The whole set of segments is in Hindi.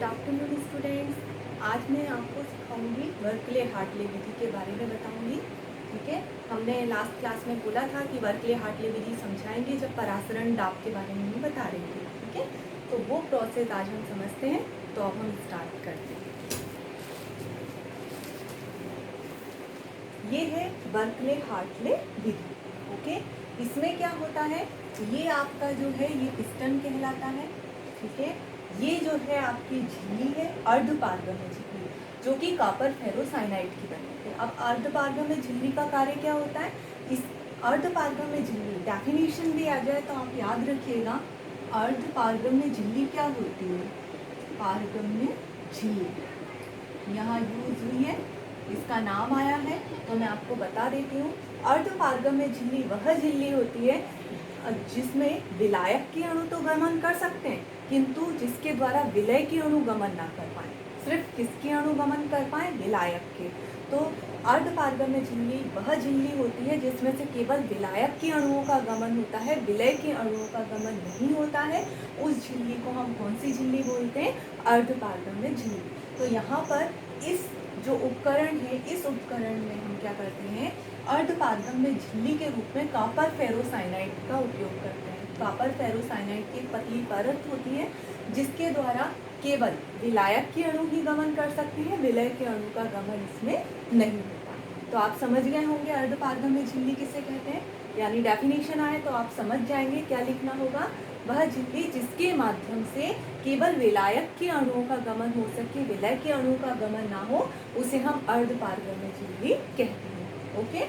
Good afternoon students. आज मैं आपको सिखाऊंगी वर्कले हार्टले विधि के बारे में बताऊंगी। ठीक है, हमने लास्ट क्लास में बोला था कि वर्कले हार्टले विधि समझाएंगे जब परासरण दाब के बारे में हम बता रहे थे। ठीक है, तो वो प्रोसेस आज हम समझते हैं। तो अब हम स्टार्ट करते हैं। ये है वर्कले हार्टले विधि। ओके, इसमें क्या होता है, ये आपका जो है ये पिस्टन कहलाता है। ठीक है, ये जो है आपकी झिल्ली है अर्धपारगम्य झिल्ली, जो कि कॉपर फेरोसाइनाइड की बनी है। अब अर्धपारगम्य झिल्ली का कार्य क्या होता है, इस अर्धपारगम्य झिल्ली डेफिनेशन भी आ जाए तो आप याद रखिएगा, अर्धपारगम्य झिल्ली क्या होती है, पारगम्य झिल्ली यहाँ यूज हुई है, इसका नाम आया है तो मैं आपको बता देती हूँ। अर्धपारगम्य झिल्ली वह झिल्ली होती है जिसमें विलायक के अणु तो गमन कर सकते हैं, किंतु जिसके द्वारा विलय के अणु गमन ना कर पाए। सिर्फ किसके अणु गमन कर पाए, विलायक के। तो अर्धपारगम्य झिल्ली वह झिल्ली होती है जिसमें से केवल विलायक के अणुओं का गमन होता है, विलय के अणुओं का गमन नहीं होता है। उस झिल्ली को हम कौन सी झिल्ली बोलते हैं, अर्धपारगम्य झिल्ली। तो यहाँ पर इस जो उपकरण है, इस उपकरण में हम क्या करते हैं, अर्धपारगम्य झिल्ली के रूप में कॉपर फेरोसाइनाइड का उपयोग करते हैं। कॉपर फेरोसाइनाइड की एक पतली परत होती है जिसके द्वारा केवल विलायक के अणु ही गमन कर सकते हैं, विलय के अणु का गमन इसमें नहीं होता। तो आप समझ गए होंगे अर्धपारगम्य झिल्ली किसे कहते हैं, यानी डेफिनेशन आए तो आप समझ जाएंगे क्या लिखना होगा। वह झिल्ली जिसके माध्यम से केवल विलायक के अणुओं का गमन हो सके, विलय के अणु का गमन ना हो, उसे हम अर्धपारगम्य झिल्ली कहते हैं। ओके,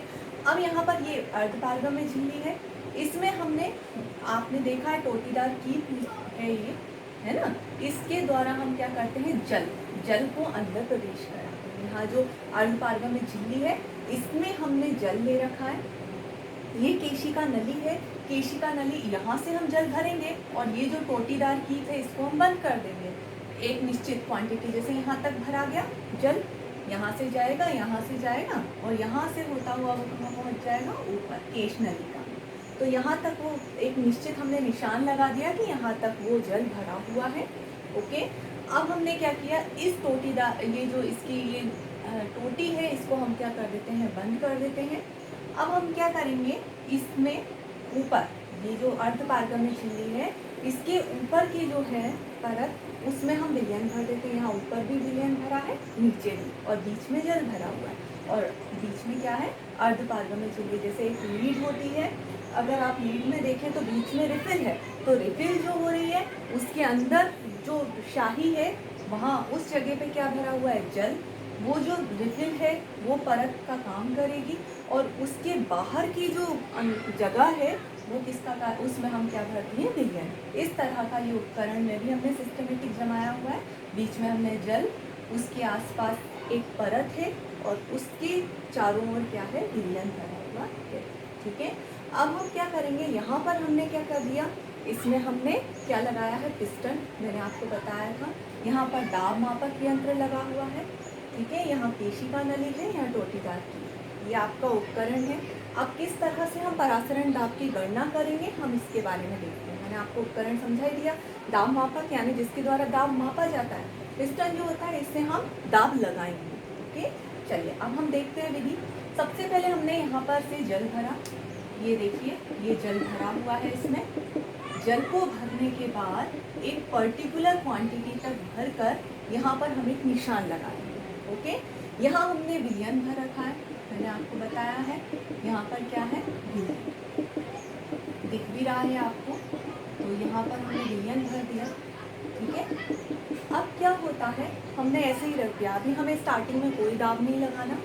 अब यहाँ पर ये अर्धपारगम्य झिल्ली है, इसमें हमने आपने देखा है टोटीदार कीप है ये, है ना। इसके द्वारा हम क्या करते हैं, जल को अंदर प्रवेश कराते हैं। यहाँ जो अर्धपारगम्य झिल्ली है इसमें हमने जल ले रखा है। ये केशिका नली है, केशिका नली यहाँ से हम जल भरेंगे और ये जो टोटीदार कीप है इसको हम बंद कर देंगे। एक निश्चित क्वांटिटी, जैसे यहाँ तक भरा गया जल, यहाँ से जाएगा, यहाँ से जाएगा और यहाँ से होता हुआ वो कहाँ पहुँच जाएगा, ऊपर केश नली का। तो यहाँ तक वो एक निश्चित हमने निशान लगा दिया कि यहाँ तक वो जल भरा हुआ है। ओके, अब हमने क्या किया, इस टोटीदार ये जो इसकी ये टोटी है इसको हम क्या कर देते हैं, बंद कर देते हैं। अब हम क्या करेंगे, इसमें ऊपर ये जो अर्धपारगम्य झिल्ली है इसके ऊपर की जो है परत, उसमें हम विलयन भर देते हैं। यहाँ ऊपर भी विलयन भरा है, नीचे भी, और बीच में जल भरा हुआ है। और बीच में क्या है, अर्धपारगम्य झिल्ली जैसे एक लीड होती है, अगर आप लीड में देखें तो बीच में रिफिल है, तो रिफिल जो हो रही है उसके अंदर जो शाही है वहाँ उस जगह पे क्या भरा हुआ है, जल। वो जो रिफिल है वो परत का काम करेगी और उसके बाहर की जो जगह है वो किसका का, उसमें हम क्या भरते हैं, विलयन। इस तरह का ये उपकरण में भी हमने सिस्टमेटिक जमाया हुआ है। बीच में हमने जल, उसके आसपास एक परत है और उसके चारों ओर क्या है, विलयन भरा हुआ है। ठीक है, अब हम क्या करेंगे, यहाँ पर हमने क्या कर दिया, इसमें हमने क्या लगाया है, पिस्टन। मैंने आपको बताया था यहाँ पर दाब मापक यंत्र लगा हुआ है। ठीक है, यहाँ केशिका नली है, यहाँ टोटीदार की, ये आपका उपकरण है। अब किस तरह से हम परासरण दाब की गणना करेंगे, हम इसके बारे में देखते हैं। मैंने आपको उपकरण समझा ही दिया, दाब मापक यानी जिसके द्वारा दाब मापा जाता है। पिस्टन जो होता है इससे हम दाब लगाएंगे। ओके, चलिए अब हम देखते हैं विधि। सबसे पहले हमने यहाँ पर से जल भरा, ये देखिए ये जल भरा हुआ है। इसमें जल को भरने के बाद एक पर्टिकुलर क्वांटिटी तक भरकर यहाँ पर हम एक निशान लगाएंगे। ओके, यहाँ हमने विलयन भर रखा है, मैंने आपको बताया है। यहाँ पर क्या है, विलयन दिख भी रहा है आपको, तो यहाँ पर हमने विलयन भर दिया। ठीक है, अब क्या होता है, हमने ऐसे ही रख दिया, अभी हमें स्टार्टिंग में कोई दाब नहीं लगाना।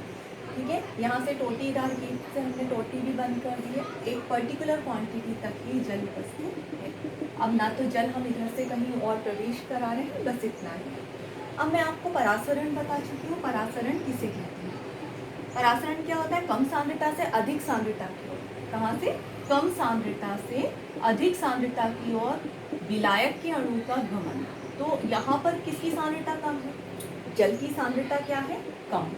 ठीक है, यहाँ से टोटीदार कीप से हमने टोटी भी बंद कर दी है। एक पर्टिकुलर क्वांटिटी तक ही जल उपस्थित है। अब ना तो जल हम इधर से कहीं और प्रवेश करा रहे हैं, बस इतना ही है। अब मैं आपको परासरण बता चुकी हूँ, परासरण किसे कहते हैं। परासरण क्या होता है, कम सांद्रता से अधिक सांद्रता की ओर, कहाँ से, कम सांद्रता से अधिक सांद्रता की ओर विलायक के अणु का गमन। तो यहाँ पर किसकी सांद्रता कम है, जल की सांद्रता क्या है, कम,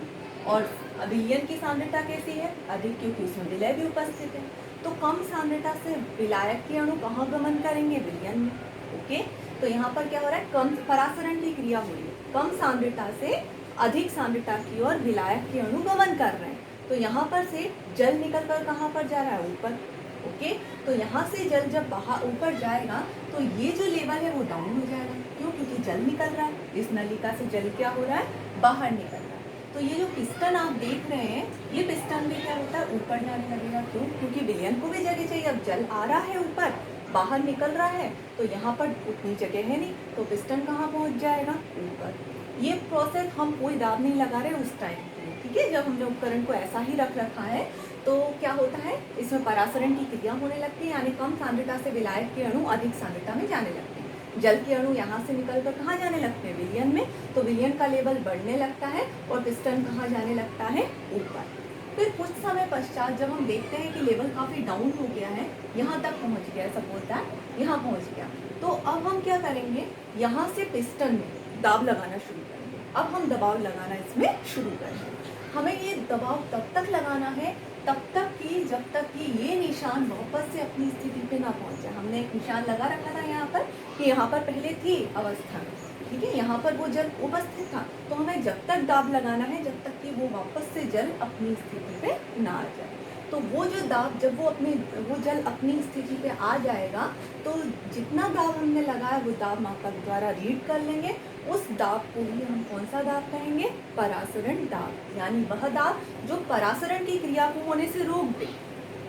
और विलयन की सांद्रता कैसी है, अधिक, क्योंकि उसमें विलय भी उपस्थित है। तो कम सांद्रता से विलायक के अणु कहाँ गमन करेंगे, विलयन में। ओके, तो यहाँ पर क्या हो रहा है, कम परासरण की क्रिया हो रही है, कम सांद्रता से अधिक सांद्रता की ओर विलायक के अणु गमन कर रहे हैं। तो यहाँ पर से जल निकल कर कहाँ पर जा रहा है, ऊपर। ओके, तो यहाँ से जल जब बाहर ऊपर जाएगा तो ये जो लेवल है वो डाउन हो जाएगा। क्यों? क्योंकि जल निकल रहा है, इस नलिका से जल क्या हो रहा है, बाहर निकल रहा है। तो ये जो पिस्टन आप देख रहे हैं, ये पिस्टन भी क्या होता है, ऊपर जाने लगेगा। क्यों? क्योंकि विलयन को भी जगह चाहिए। अब जल आ रहा है ऊपर, बाहर निकल रहा है, तो यहाँ पर उतनी जगह है नहीं, तो पिस्टन कहाँ पहुँच जाएगा, ऊपर। ये प्रोसेस हम कोई दाब नहीं लगा रहे उस टाइम पे, ठीक है। जब हमने उपकरण को ऐसा ही रख रखा है तो क्या होता है, इसमें परासरण की क्रिया होने लगती है, यानी कम सांद्रता से विलायक के अणु अधिक सांद्रता में जाने लगते हैं। जल के अणु यहाँ से निकलकर कहाँ जाने लगते हैं, विलयन में। तो विलयन का लेवल बढ़ने लगता है और पिस्टन कहाँ जाने लगता है, ऊपर। फिर कुछ समय पश्चात जब हम देखते हैं कि लेवल काफ़ी डाउन हो गया है, यहाँ तक पहुँच गया है, सपोज दैट यहाँ पहुँच गया, तो अब हम क्या करेंगे, यहाँ से पिस्टन में दाब लगाना शुरू करेंगे। अब हम दबाव लगाना इसमें शुरू करेंगे। हमें ये दबाव तब तक लगाना है, तब तक कि जब तक कि ये निशान वापस से अपनी स्थिति पे ना पहुंच जाए। हमने एक निशान लगा रखा था यहाँ पर कि यहाँ पर पहले थी अवस्था, ठीक है, यहाँ पर वो जल उपस्थित था। तो हमें जब तक दाब लगाना है जब तक कि वो वापस से जल अपनी स्थिति पे ना आ जाए। तो वो जो दाब, जब वो जल अपनी स्थिति पे आ जाएगा तो जितना दाब हमने लगाया वो दाब मापक द्वारा रीड कर लेंगे। उस दाब को ही हम कौन सा दाब कहेंगे, परासरण दाब, यानी वह दाब जो परासरण की क्रिया को होने से रोक दे,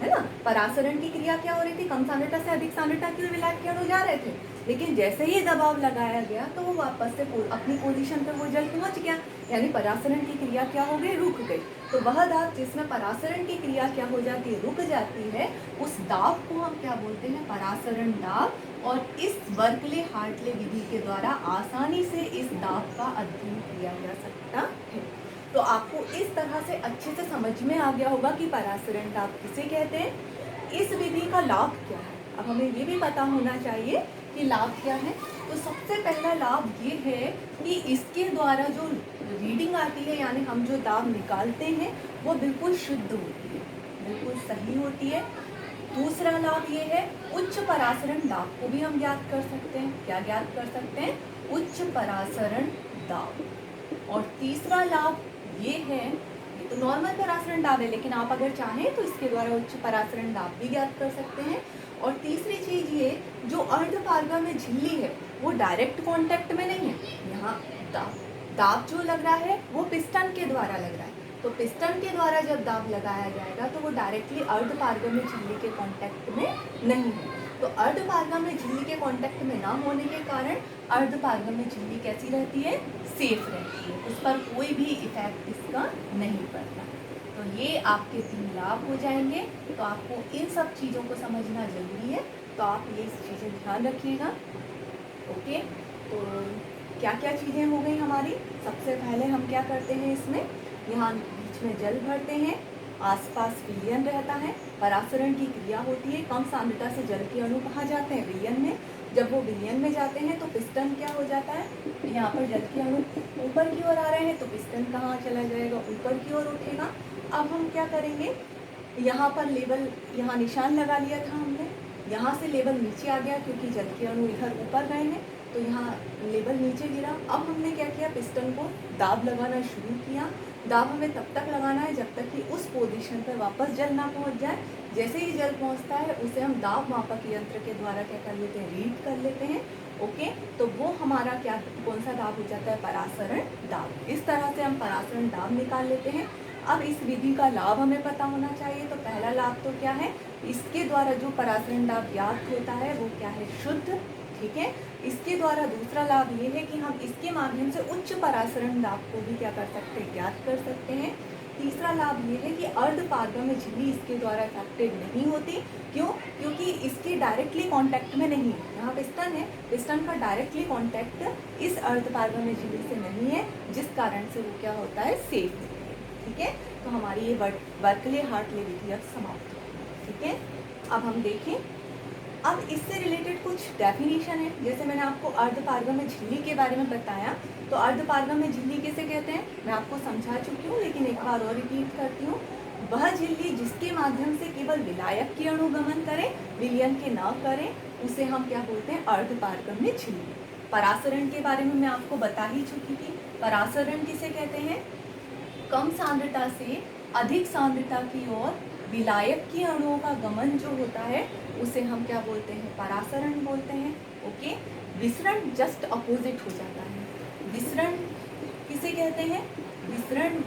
है ना। परासरण की क्रिया क्या हो रही थी, कम सांद्रता से अधिक सांद्रता की ओर विलायक के अणु जा रहे थे, लेकिन जैसे ही दबाव लगाया गया तो वो वापस से अपनी पोजीशन पर वो जल पहुंच गया, यानी परासरण की क्रिया क्या हो गई, रुक गई। तो वह दाब जिसमें परासरण की क्रिया क्या हो जाती है, रुक जाती है, उस दाब को हम क्या बोलते हैं, परासरण दाब। और इस बर्कले हार्टले विधि के द्वारा आसानी से इस दाब का अध्ययन किया जा सकता है। तो आपको इस तरह से अच्छे से समझ में आ गया होगा कि परासरण दाब किसे कहते हैं, इस विधि का लाभ क्या है। अब हमें ये भी पता होना चाहिए कि लाभ क्या है। तो सबसे पहला लाभ ये है कि इसके द्वारा जो रीडिंग आती है, यानी हम जो दाब निकालते हैं वो बिल्कुल शुद्ध होती है, बिल्कुल सही होती है। दूसरा लाभ ये है, उच्च परासरण दाब को भी हम ज्ञात कर सकते हैं। क्या ज्ञात कर सकते हैं, उच्च परासरण दाब। और तीसरा लाभ ये है, ये तो नॉर्मल परासरण दाब है, लेकिन आप अगर चाहें तो इसके द्वारा उच्च परासरण दाब भी ज्ञात कर सकते हैं। और तीसरी चीज ये, जो अर्धपारगा में झिल्ली है वो डायरेक्ट कांटेक्ट में नहीं है। यहाँ दाब जो लग रहा है वो पिस्टन के द्वारा लग रहा है, तो पिस्टन के द्वारा जब दाब लगाया जाएगा तो वो डायरेक्टली अर्धपारगा में झिल्ली के कांटेक्ट में नहीं है। तो अर्धपारगा में झिल्ली के कांटेक्ट में ना होने के कारण अर्धपारगा में झिल्ली कैसी रहती है, सेफ रहती है, उस पर कोई भी इफेक्ट इसका नहीं पड़ता। तो ये आपके 3 लाभ हो जाएंगे। तो आपको इन सब चीज़ों को समझना जरूरी है, तो आप ये चीज़ें ध्यान रखिएगा। ओके, तो क्या क्या चीज़ें हो गई हमारी। सबसे पहले हम क्या करते हैं, इसमें यहाँ बीच में जल भरते हैं, आसपास विलयन रहता है, परासरण की क्रिया होती है, कम सांद्रता से जल के अणु कहाँ जाते हैं, विलयन में। जब वो विलयन में जाते हैं तो पिस्टन क्या हो जाता है, यहाँ पर जल के अणु ऊपर की ओर आ रहे हैं तो पिस्टन कहाँ चला जाएगा, ऊपर की ओर उठेगा। अब हम क्या करेंगे, यहाँ पर लेवल, यहाँ निशान लगा लिया था हमने, यहाँ से लेवल नीचे आ गया क्योंकि जल के अणु इधर ऊपर गए हैं, तो यहाँ लेवल नीचे गिरा। अब हमने क्या किया, पिस्टन को दाब लगाना शुरू किया। दाब हमें तब तक लगाना है जब तक कि उस पोजीशन पर वापस जल ना पहुँच जाए। जैसे ही जल पहुँचता है उसे हम दाब मापक यंत्र के द्वारा क्या कर लेते हैं, रीड कर लेते हैं। ओके, तो वो हमारा क्या, कौन सा दाब हो जाता है, परासरण दाब। इस तरह से हम परासरण दाब निकाल लेते हैं। अब इस विधि का लाभ हमें पता होना चाहिए। तो पहला लाभ तो क्या है, इसके द्वारा जो परासरण दाब ज्ञात होता है वो क्या है, शुद्ध, ठीक है। इसके द्वारा दूसरा लाभ ये है कि हम इसके माध्यम से उच्च परासरण दाब को भी क्या कर सकते हैं, ज्ञात कर सकते हैं। तीसरा लाभ ये है कि अर्धपारगा में झिल्ली इसके द्वारा अफेक्टेड नहीं होती। क्यों? क्योंकि इसके डायरेक्टली कांटेक्ट में नहीं है। यहाँ पिस्टन है, पिस्टन का डायरेक्टली कांटेक्ट इस अर्धपारगा में झिल्ली से नहीं है, जिस कारण से वो क्या होता है, सेफ है, ठीक है। तो हमारी ये बर्कले हार्टले विधि अब समाप्त हो, ठीक है। अब हम देखें, अब इससे रिलेटेड कुछ डेफिनेशन है। जैसे मैंने आपको अर्धपारगा में झिल्ली के बारे में बताया, तो अर्धपारगा में झिल्ली किसे कहते हैं मैं आपको समझा चुकी हूँ, लेकिन एक बार और रिपीट करती हूँ। वह झिल्ली जिसके माध्यम से केवल विलायक के अणु गमन करें, विलयन के न करें, उसे हम क्या बोलते हैं, अर्धपारगम्य झिल्ली। परासरण के बारे में मैं आपको बता ही चुकी थी। परासरण किसे कहते हैं? कम सांद्रता से अधिक सांद्रता की ओर विलायक के अणुओं का गमन जो होता है उसे हम क्या बोलते हैं? परासरण बोलते हैं। ओके, विसरण जस्ट अपोजिट हो जाता है। विसरण किसे कहते हैं? विसरण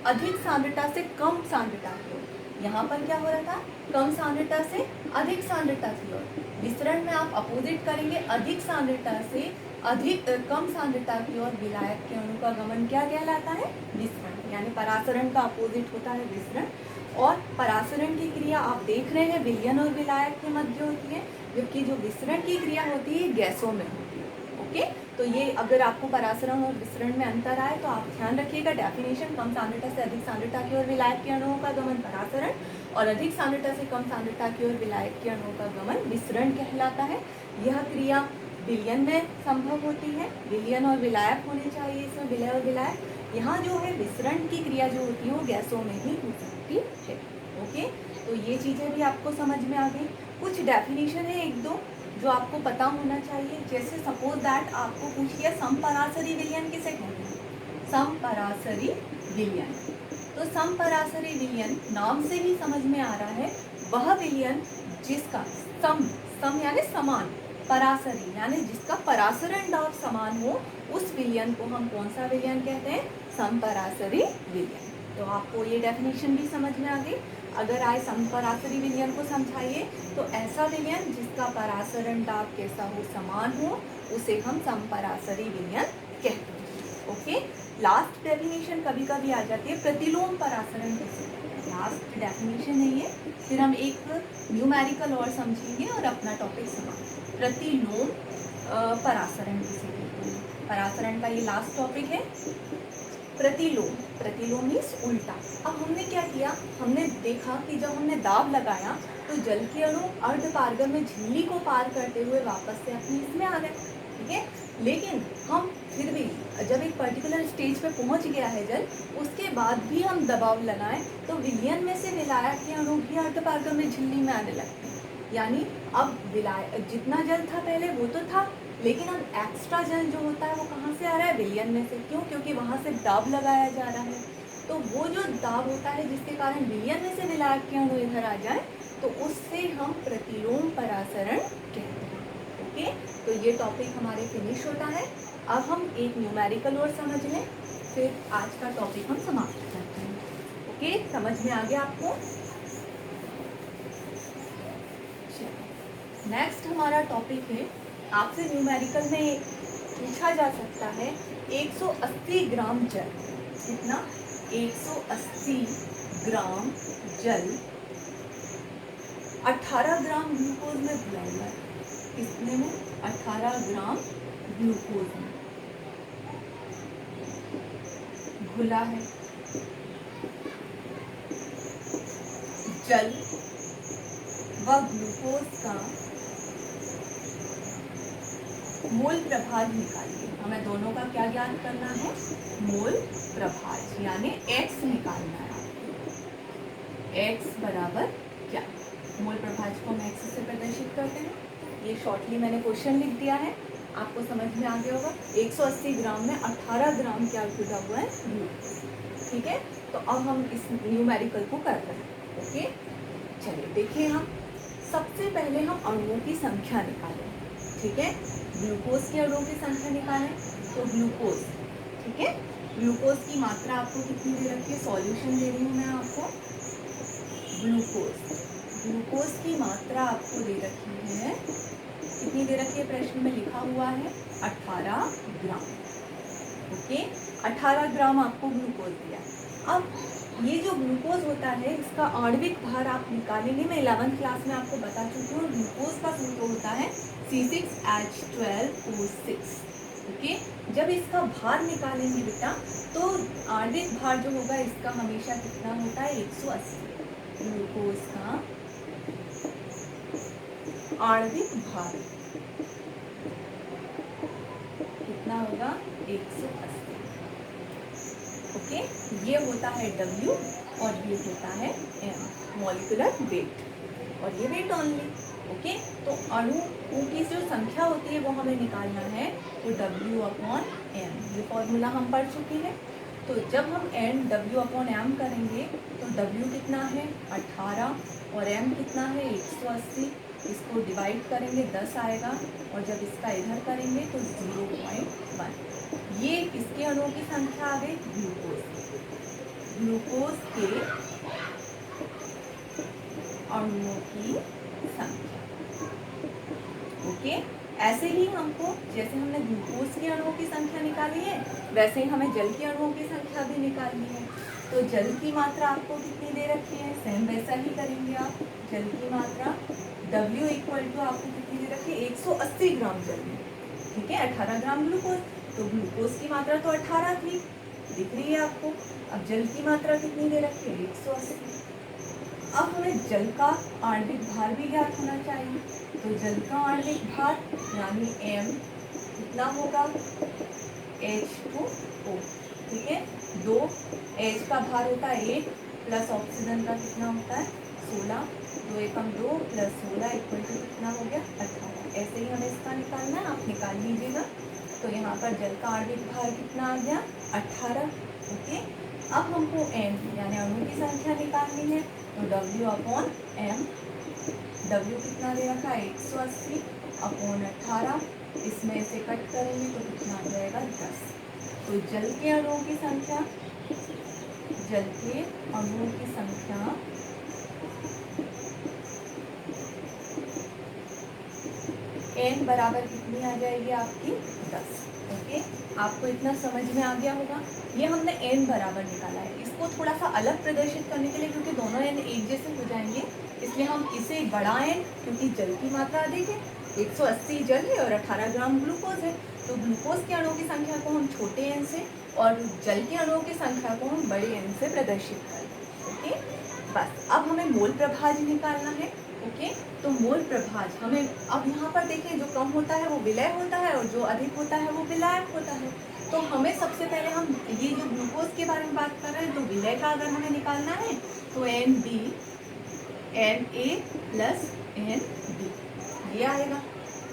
अधिक सांद्रता से कम सांद्रता की ओर। यहाँ पर क्या हो रहा था? कम सांद्रता से अधिक सांद्रता की ओर। विसरण में आप अपोजिट करेंगे, अधिक सांद्रता से अधिक कम सांद्रता की ओर विलायक के अणु का गमन क्या कहलाता है? विसरण। यानी परासरण का अपोजिट होता है विसरण। और परासरण की क्रिया आप देख रहे हैं विलयन और विलायक के मध्य होती है, जबकि जो विसरण की क्रिया होती है गैसों में होती है। ओके, तो ये अगर आपको परासरण और विसरण में अंतर आए तो आप ध्यान रखिएगा। डेफिनेशन: कम सांद्रता से अधिक सांद्रता की ओर विलायक के अणुओं का गमन परासरण, और अधिक सांद्रता से कम सांद्रता की ओर विलायक के अणुओं का गमन विसरण कहलाता है। यह क्रिया विलयन में संभव होती है। विलयन और विलायक होने चाहिए इसमें, विलय और विलायक। यहाँ जो है विसरण की क्रिया जो होती है वो गैसों में ही हो सकती है। ओके, तो ये चीज़ें भी आपको समझ में आ गई। कुछ डेफिनेशन है एक दो जो आपको पता होना चाहिए। जैसे सपोज दैट आपको पूछ लिया समपरासरी विलयन किसे कहते हैं? समपरासरी विलयन। तो समपरासरी विलयन नाम से ही समझ में आ रहा है वह विलयन जिसका सम यानी समान, परासरी यानी जिसका परासरण दाब समान हो, उस विलयन को हम कौन सा विलयन कहते हैं? समपरासरी विलयन। तो आपको ये डेफिनेशन भी समझ में आ गई। अगर आए समपरासरी विलयन को समझाइए तो ऐसा विलयन जिसका परासरण दाब कैसा हो? समान हो, उसे हम समपरासरी विलयन कहते हैं। ओके, लास्ट डेफिनेशन कभी कभी आ जाती है प्रतिलोम परासरण कैसे कहते हैं। लास्ट डेफिनेशन है ये, फिर हम एक न्यूमेरिकल और समझेंगे और अपना टॉपिक समाप्त। प्रतिलोम परासरण किसे कहते हैं? परासरण का ये लास्ट टॉपिक है। प्रतिलोम, प्रतिलोम मीन्स उल्टा। अब हमने क्या किया? हमने देखा कि जब हमने दाब लगाया तो जल के अणु अर्धपारगम में झिल्ली को पार करते हुए वापस से अपने इसमें आ गए। ठीक है, लेकिन हम फिर भी जब एक पर्टिकुलर स्टेज पे पहुंच गया है जल, उसके बाद भी हम दबाव लगाएं तो विलयन में से विलायक के अणु भी अर्धपारगम में झिल्ली में आने लगते हैं। यानी अब विलायक जितना जल था पहले वो तो था, लेकिन अब एक्स्ट्रा जल जो होता है वो कहाँ से आ रहा है? विलयन में से। क्यों? क्योंकि वहाँ से दाब लगाया जा रहा है। तो वो जो दाब होता है जिसके कारण विलयन में से विलायक के अणु इधर आ जाए, तो उससे हम प्रतिलोम परासरण कहते हैं। ओके, तो ये टॉपिक हमारे फिनिश होता है। अब हम एक न्यूमेरिकल और समझ लें, फिर आज का टॉपिक हम समाप्त करते हैं। ओके, समझ में आ गया आपको? नेक्स्ट हमारा टॉपिक है, आपसे न्यूमेरिकल में पूछा जा सकता है 180 ग्राम जल। कितना? 180 ग्राम जल 18 ग्राम ग्लूकोज में घुला हुआ है। कितने में? 18 ग्राम ग्लूकोज में घुला है। जल व ग्लूकोज का मोल प्रभाज निकालिए। हमें दोनों का क्या ज्ञात करना है? मोल प्रभाज, यानी x निकालना है। x बराबर क्या? मोल प्रभाज को हम x से प्रदर्शित करते हैं। ये शॉर्टली मैंने क्वेश्चन लिख दिया है, आपको समझ में आ गया होगा। 180 ग्राम में 18 ग्राम क्या जुड़ा हुआ है? ग्लूकोज। ठीक है, तो अब हम इस न्यूमेरिकल को कर रहे हैं। ओके, चलिए देखिए, हम सबसे पहले हम अणुओं की संख्या निकालें। ठीक है, ग्लूकोज के अणुओं की संख्या निकालें। तो ग्लूकोज, ठीक है, ग्लूकोज की मात्रा आपको कितनी दे रखी है? सॉल्यूशन दे रही हूँ मैं आपको। ग्लूकोज की मात्रा आपको दे रखी है, कितनी दे रखी है? प्रश्न में लिखा हुआ है 18 ग्राम। ओके, 18 ग्राम आपको ग्लूकोज दिया। अब ये जो ग्लूकोज होता है इसका आणविक भार आप निकालेंगे। मैं 11th क्लास में आपको बता चुकी हूँ। ग्लूकोज का सूत्र होता है C6H12O6। ओके, जब इसका भार निकालेंगे बेटा तो आणविक भार जो होगा इसका हमेशा कितना होता है? 180। ग्लूकोज का आणविक भार कितना होगा? 180। ओके, ये होता है W और ये होता है M, मॉलिक्यूलर वेट, और ये वेट ओनली। ओके, तो अणुओं की जो संख्या होती है वो हमें निकालना है, तो W/m, ये फॉर्मूला हम पढ़ चुके हैं। तो जब हम n W/m करेंगे तो W कितना है 18 और m कितना है 180, इसको डिवाइड करेंगे 10 आएगा, और जब इसका इधर करेंगे तो 0.1। ये किसके अणुओं की संख्या आ गई, ग्लूकोज के अणुओं की संख्या। ओके, ऐसे ही हमको, जैसे हमने ग्लूकोज के अणुओं की संख्या निकाली है, वैसे ही हमें जल के अणुओं की संख्या भी निकालनी है। तो जल की मात्रा आपको कितनी दे रखी है, सेम वैसा ही करेंगे आप। जल की मात्रा W = आपको कितनी दे रखी है, 180 ग्राम जल में, ठीक है, 18 ग्राम ग्लूकोज। तो ग्लूकोज की मात्रा तो 18 थी, दिख रही है आपको। अब जल की मात्रा कितनी दे रखी है, 180। अब हमें जल का आणविक भार भी ज्ञात होना चाहिए। तो जल का आणविक भार यानी m कितना होगा, H2O, ठीक है। 2 H का भार होता है 1, प्लस ऑक्सीजन का कितना होता है 16, 2 एकम 2 प्लस 16 = कितना हो गया 18। ऐसे ही हमें इसका निकालना है, आप निकाल लीजिएगा। तो यहाँ पर जल का आणविक भार कितना आ गया 18। ओके, अब हमको n यानी अणु की संख्या निकालनी है, तो W/m, W कितना दे रखा है 180/18, इसमें से कट करेंगे तो कितना आ जाएगा 10। तो जल के अणुओं की संख्या, जल के अणुओं की संख्या n बराबर कितनी आ जाएगी आपकी 10। ओके, आपको इतना समझ में आ गया होगा। ये हमने n बराबर निकाला है, इसको थोड़ा सा अलग प्रदर्शित करने के लिए, क्योंकि दोनों n एक जैसे हो जाएंगे, इसलिए हम इसे बड़ा n, क्योंकि जल की मात्रा अधिक है, 180 जल है और 18 ग्राम ग्लूकोज है, तो ग्लूकोज के अणुओं की संख्या को हम छोटे n से और जल के अणुओं की संख्या को हम बड़े n से प्रदर्शित करें। ओके, बस अब हमें मोल प्रभाज निकालना है। ओके, तो मोल प्रभाज हमें, अब यहाँ पर देखिए, जो कम होता है वो विलय होता है और जो अधिक होता है वो विलायक होता है। तो हमें सबसे पहले, हम ये जो ग्लूकोज के बारे में बात कर रहे हैं, तो विलय का अगर हमें निकालना है तो NB Na प्लस NB ये आएगा,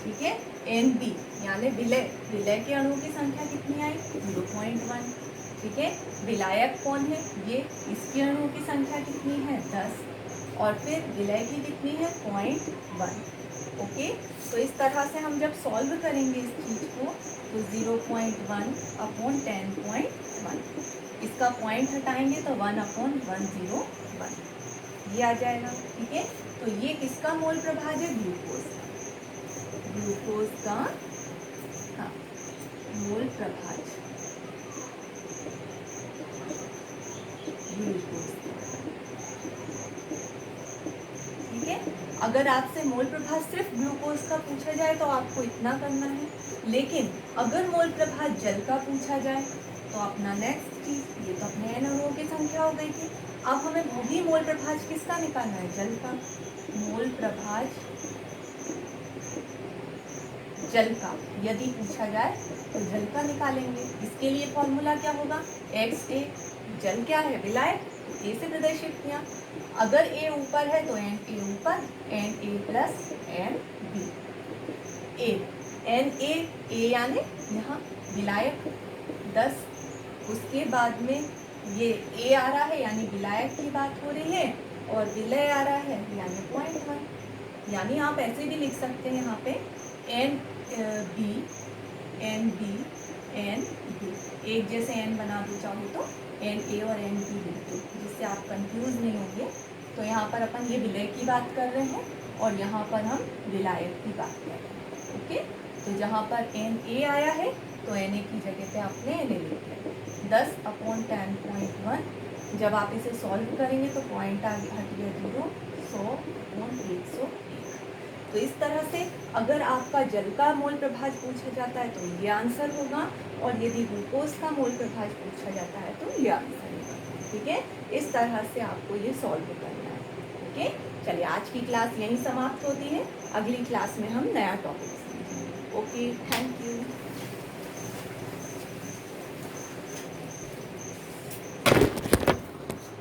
ठीक है। NB यानी विलय, विलय के अणुओं की संख्या कितनी आई 0.1, ठीक है। विलायक कौन है, ये, इसके अणुओं की संख्या कितनी है 10, और फिर विलय की कितनी है 0.1। ओके, तो इस तरह से हम जब सॉल्व करेंगे इस चीज़ को, तो 0.1/10.1, इसका पॉइंट हटाएंगे तो 1/101 ये आ जाएगा, ठीक है। तो ये किसका मोल प्रभाज है, ग्लूकोज का, ग्लूकोज का, हाँ, मोल प्रभाज ग्लूकोज, ठीक है। अगर आपसे मोल प्रभाज सिर्फ ग्लूकोज का पूछा जाए तो आपको इतना करना है, लेकिन अगर मोल प्रभाज जल का पूछा जाए तो अपना नेक्स्ट चीज, ये तो अपने n अणुओं की संख्या हो गई थी। अब हमें वही मोल प्रभाज किसका निकालना है, जल का। मोल प्रभाज जल का यदि पूछा जाए तो जल का निकालेंगे। इसके लिए फॉर्मूला क्या होगा, XA, जल क्या है विलायक, A से प्रदर्शित किया। अगर A ऊपर है तो Na ऊपर, Na प्लस Nb, Na यानी यहाँ विलायक 10, उसके बाद में ये A आ रहा है यानी विलायक की बात हो रही है, और विलय आ रहा है यानी 0.1, यानी आप ऐसे भी लिख सकते हैं यहाँ पे NB NB NB, एक जैसे n बना दो चाहो तो Na और Nb लिख दो, जिससे आप कंफ्यूज नहीं होंगे। तो यहाँ पर अपन ये विलय की बात कर रहे हैं और यहाँ पर हम विलायक की बात कर रहे हैं। ओके, तो जहाँ पर Na आया है तो Na की जगह पे आपने Na लिख लिया, 10/10.1। जब आप इसे सॉल्व करेंगे तो पॉइंट आ गया, हट गया 0, 100/101। तो इस तरह से अगर आपका जल का मोल प्रभाज पूछा जाता है तो ये आंसर होगा, और यदि ग्लूकोज का मोल प्रभाज पूछा जाता है तो ये आंसर होगा, ठीक है। इस तरह से आपको ये सॉल्व करना है। ओके, चलिए आज की क्लास यहीं समाप्त होती है, अगली क्लास में हम नया टॉपिक सीखेंगे। Okay, thank you.